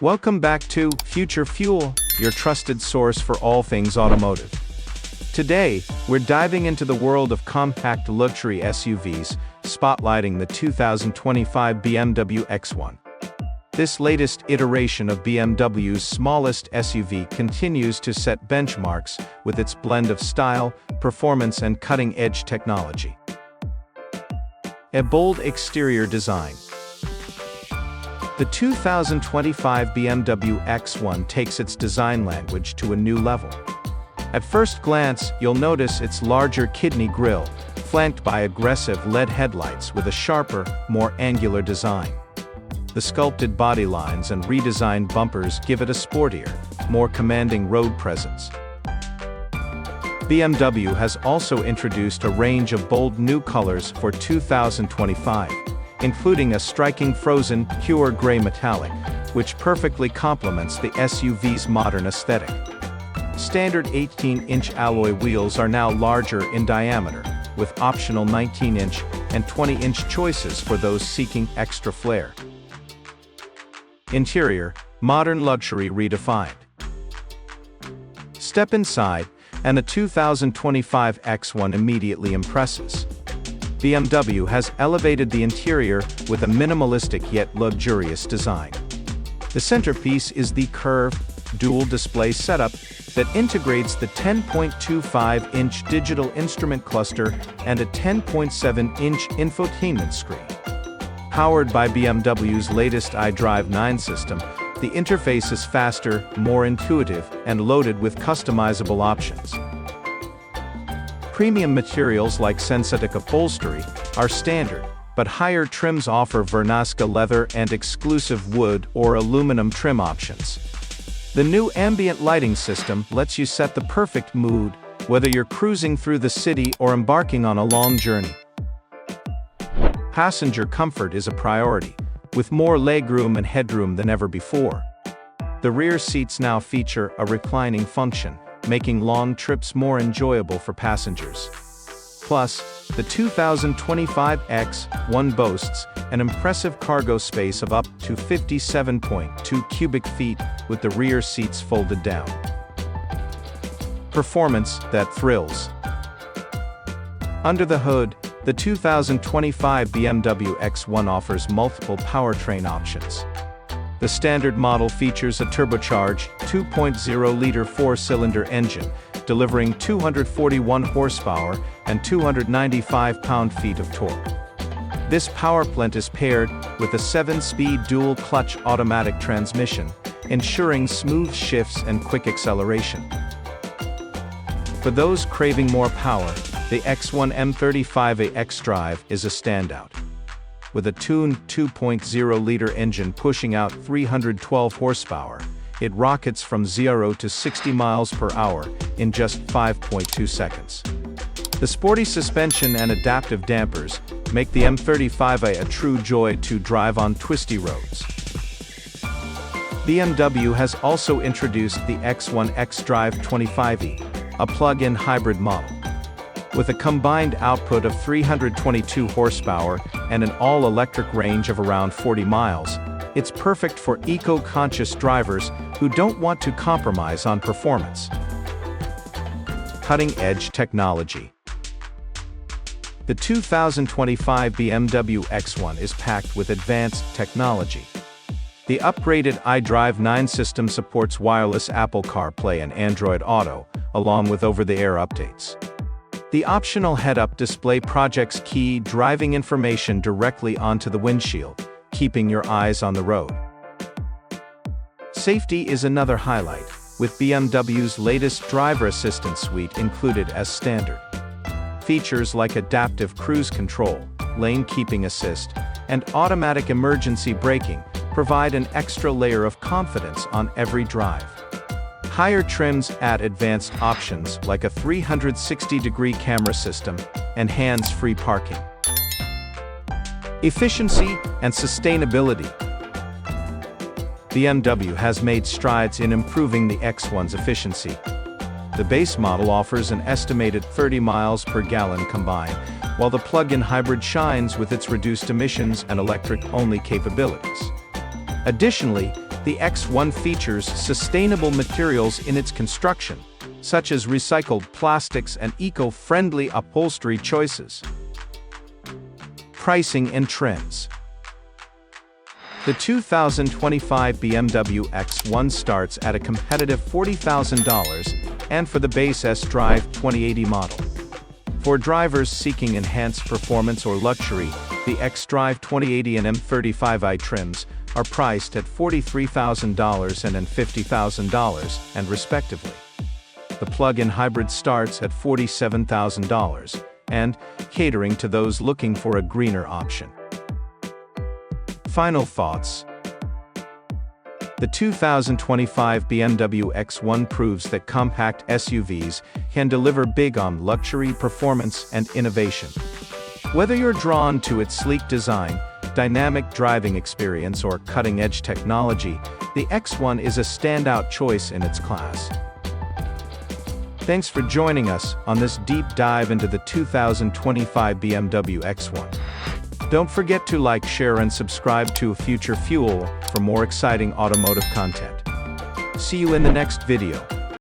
Welcome back to Future Fuel, your trusted source for all things automotive. Today, we're diving into the world of compact luxury SUVs, spotlighting the 2025 BMW X1. This latest iteration of BMW's smallest SUV continues to set benchmarks with its blend of style, performance, and cutting-edge technology. A bold exterior design. The 2025 BMW X1 takes its design language to a new level. At first glance, you'll notice its larger kidney grille, flanked by aggressive LED headlights with a sharper, more angular design. The sculpted body lines and redesigned bumpers give it a sportier, more commanding road presence. BMW has also introduced a range of bold new colors for 2025. Including a striking frozen, pure gray metallic, which perfectly complements the SUV's modern aesthetic. Standard 18-inch alloy wheels are now larger in diameter, with optional 19-inch and 20-inch choices for those seeking extra flair. Interior, modern luxury redefined. Step inside, and the 2025 X1 immediately impresses. BMW has elevated the interior with a minimalistic yet luxurious design. The centerpiece is the curved, dual-display setup that integrates the 10.25-inch digital instrument cluster and a 10.7-inch infotainment screen. Powered by BMW's latest iDrive 9 system, the interface is faster, more intuitive, and loaded with customizable options. Premium materials like synthetic upholstery are standard, but higher trims offer Vernasca leather and exclusive wood or aluminum trim options. The new ambient lighting system lets you set the perfect mood, whether you're cruising through the city or embarking on a long journey. Passenger comfort is a priority, with more legroom and headroom than ever before. The rear seats now feature a reclining function, making long trips more enjoyable for passengers. Plus, the 2025 X1 boasts an impressive cargo space of up to 57.2 cubic feet with the rear seats folded down. Performance that thrills. Under the hood, the 2025 BMW X1 offers multiple powertrain options. The standard model features a turbocharged 2.0-liter four-cylinder engine, delivering 241 horsepower and 295 pound-feet of torque. This powerplant is paired with a 7-speed dual-clutch automatic transmission, ensuring smooth shifts and quick acceleration. For those craving more power, the X1 M35A xDrive is a standout. With a tuned 2.0-liter engine pushing out 312 horsepower, it rockets from 0 to 60 miles per hour in just 5.2 seconds. The sporty suspension and adaptive dampers make the M35A a true joy to drive on twisty roads. BMW has also introduced the X1 xDrive 25e, a plug-in hybrid model. With a combined output of 322 horsepower and an all-electric range of around 40 miles, it's perfect for eco-conscious drivers who don't want to compromise on performance. Cutting-edge technology. The 2025 BMW X1 is packed with advanced technology. The upgraded iDrive 9 system supports wireless Apple CarPlay and Android Auto, along with over-the-air updates. The optional head-up display projects key driving information directly onto the windshield, keeping your eyes on the road. Safety is another highlight, with BMW's latest driver assistance suite included as standard. Features like adaptive cruise control, lane keeping assist, and automatic emergency braking provide an extra layer of confidence on every drive. Higher trims add advanced options like a 360-degree camera system and hands-free parking. Efficiency and sustainability. BMW has made strides in improving the X1's efficiency. The base model offers an estimated 30 miles per gallon combined, while the plug-in hybrid shines with its reduced emissions and electric-only capabilities. Additionally, The X1 features sustainable materials in its construction, such as recycled plastics and eco-friendly upholstery choices. Pricing and trends. The 2025 BMW X1 starts at a competitive $40,000, and for the base S-Drive 2080 model. For drivers seeking enhanced performance or luxury, the X-Drive 2080 and M35i trims are priced at $43,000 and $50,000, and respectively. The plug-in hybrid starts at $47,000, and catering to those looking for a greener option. Final thoughts. The 2025 BMW X1 proves that compact SUVs can deliver big on luxury, performance, and innovation. Whether you're drawn to its sleek design, dynamic driving experience, or cutting-edge technology, the X1 is a standout choice in its class. Thanks for joining us on this deep dive into the 2025 BMW X1. Don't forget to like, share, and subscribe to Future Fuel for more exciting automotive content. See you in the next video.